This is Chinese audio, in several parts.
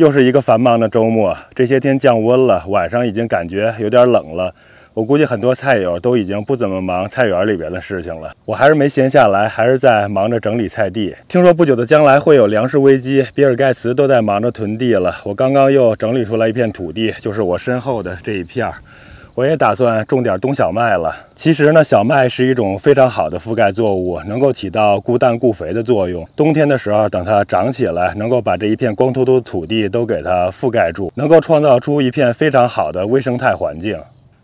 又是一个繁忙的周末，这些天降温了，晚上已经感觉有点冷了。我估计很多菜友都已经不怎么忙菜园里边的事情了，我还是没闲下来，还是在忙着整理菜地。听说不久的将来会有粮食危机，比尔盖茨都在忙着囤地了。我刚刚又整理出来一片土地，就是我身后的这一片。我也打算种点冬小麦了。其实呢，小麦是一种非常好的覆盖作物，能够起到固氮固肥的作用。冬天的时候，等它长起来，能够把这一片光秃秃的土地都给它覆盖住，能够创造出一片非常好的微生态环境。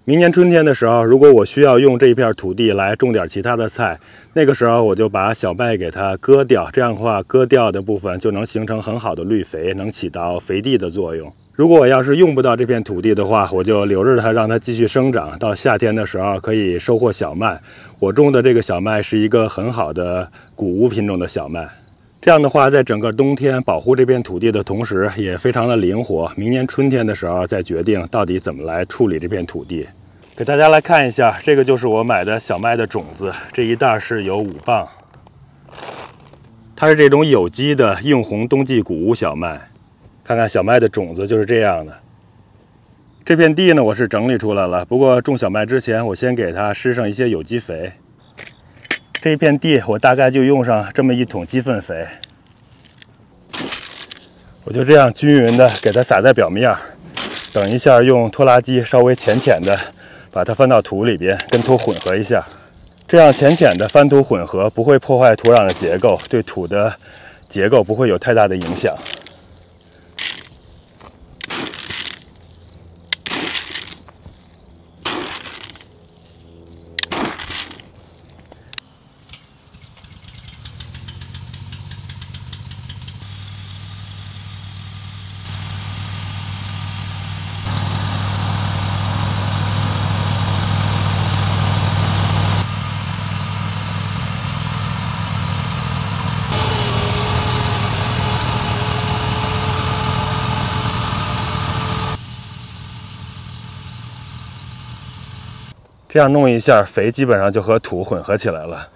明年春天的时候，如果我需要用这一片土地来种点其他的菜，那个时候我就把小麦给它割掉，这样的话，割掉的部分就能形成很好的绿肥，能起到肥地的作用。如果我要是用不到这片土地的话，我就留着它，让它继续生长，到夏天的时候可以收获小麦。我种的这个小麦是一个很好的谷物品种的小麦。这样的话，在整个冬天保护这片土地的同时，也非常的灵活。明年春天的时候再决定到底怎么来处理这片土地。给大家来看一下，这个就是我买的小麦的种子，这一袋是有5磅。它是这种有机的硬红冬季谷物小麦。看看小麦的种子就是这样的。这片地呢，我是整理出来了。不过种小麦之前，我先给它施上一些有机肥。这一片地我大概就用上这么1桶鸡粪肥，我就这样均匀的给它撒在表面。等一下用拖拉机稍微浅浅的把它翻到土里边，跟土混合一下。这样浅浅的翻土混合不会破坏土壤的结构，对土的结构不会有太大的影响。这样弄一下，肥基本上就和土混合起来了。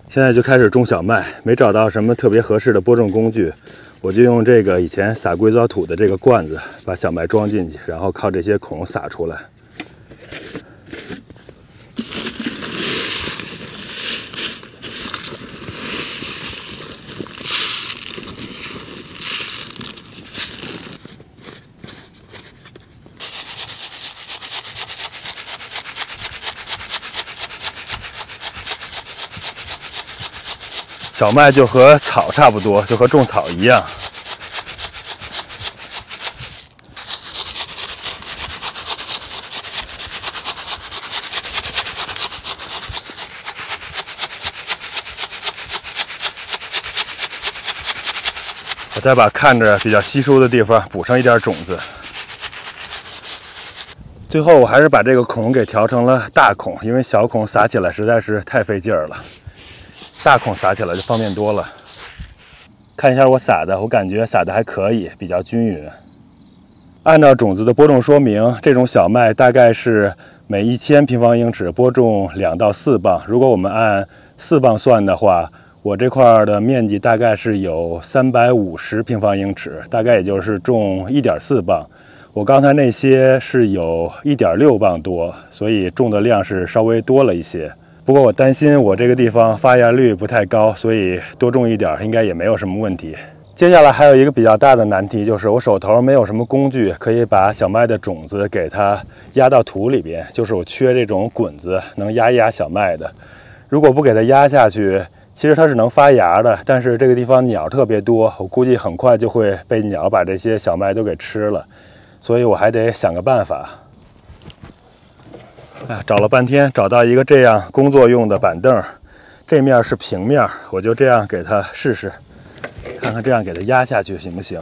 现在就开始种小麦，没找到什么特别合适的播种工具，我就用这个以前撒硅藻土的这个罐子，把小麦装进去，然后靠这些孔撒出来。小麦就和草差不多，就和种草一样。我再把看着比较稀疏的地方补上一点种子。最后我还是把这个孔给调成了大孔，因为小孔撒起来实在是太费劲儿了。大孔撒起来就方便多了。看一下我撒的，我感觉撒的还可以，比较均匀。按照种子的播种说明，这种小麦大概是每1000平方英尺播种2到4磅。如果我们按4磅算的话，我这块的面积大概是有350平方英尺，大概也就是种1.4磅。我刚才那些是有1.6磅多，所以种的量是稍微多了一些。不过我担心我这个地方发芽率不太高，所以多种一点应该也没有什么问题。接下来还有一个比较大的难题，就是我手头没有什么工具可以把小麦的种子给它压到土里边，就是我缺这种滚子能压一压小麦的。如果不给它压下去，其实它是能发芽的，但是这个地方鸟特别多，我估计很快就会被鸟把这些小麦都给吃了，所以我还得想个办法。找了半天，找到一个这样工作用的板凳，这面是平面，我就这样给它试试，看看这样给它压下去行不行。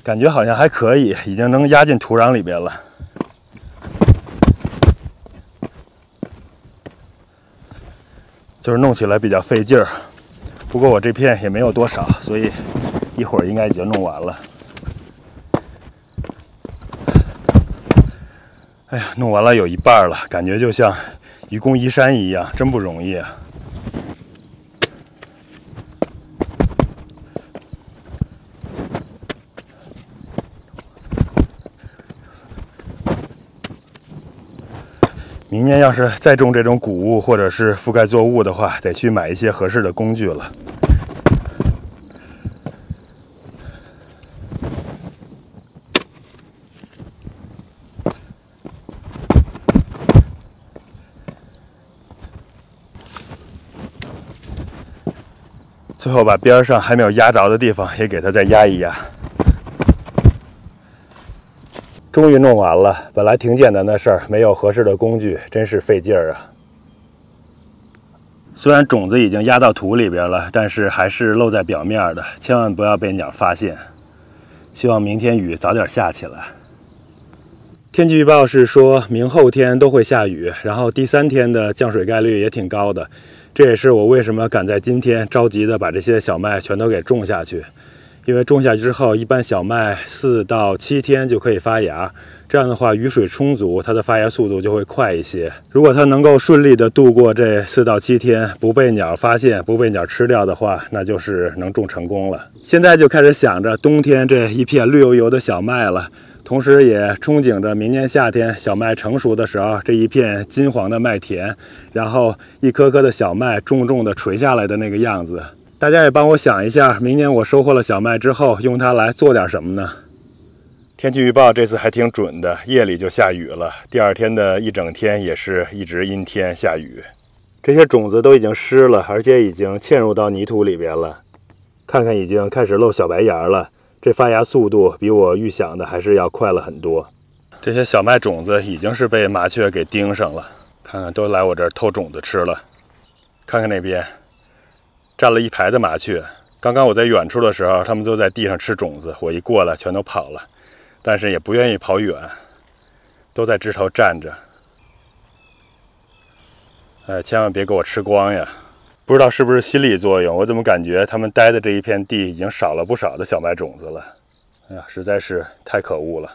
感觉好像还可以，已经能压进土壤里边了。就是弄起来比较费劲儿，不过我这片也没有多少，所以一会儿应该已经弄完了。哎呀，弄完了有一半了，感觉就像愚公移山一样，真不容易啊！明年要是再种这种谷物或者是覆盖作物的话，得去买一些合适的工具了。最后把边上还没有压着的地方也给它再压一压。终于弄完了，本来挺简单的事儿，没有合适的工具，真是费劲儿啊。虽然种子已经压到土里边了，但是还是露在表面的，千万不要被鸟发现。希望明天雨早点下起来。天气预报是说明后天都会下雨，然后第3天的降水概率也挺高的。这也是我为什么赶在今天着急的把这些小麦全都给种下去。因为种下去之后，一般小麦4到7天就可以发芽，这样的话雨水充足，它的发芽速度就会快一些。如果它能够顺利的度过这4到7天，不被鸟发现，不被鸟吃掉的话，那就是能种成功了。现在就开始想着冬天这一片绿油油的小麦了，同时也憧憬着明年夏天小麦成熟的时候，这一片金黄的麦田，然后一颗颗的小麦重重的垂下来的那个样子。大家也帮我想一下，明年我收获了小麦之后，用它来做点什么呢？天气预报这次还挺准的，夜里就下雨了，第2天的一整天也是一直阴天下雨。这些种子都已经湿了，而且已经嵌入到泥土里边了。看看已经开始露小白芽了，这发芽速度比我预想的还是要快了很多。这些小麦种子已经是被麻雀给盯上了，看看都来我这儿偷种子吃了。看看那边站了一排的麻雀，刚刚我在远处的时候，它们都在地上吃种子，我一过来全都跑了，但是也不愿意跑远，都在枝头站着。哎，千万别给我吃光呀！不知道是不是心理作用，我怎么感觉它们待的这一片地已经少了不少的小麦种子了？哎呀，实在是太可恶了。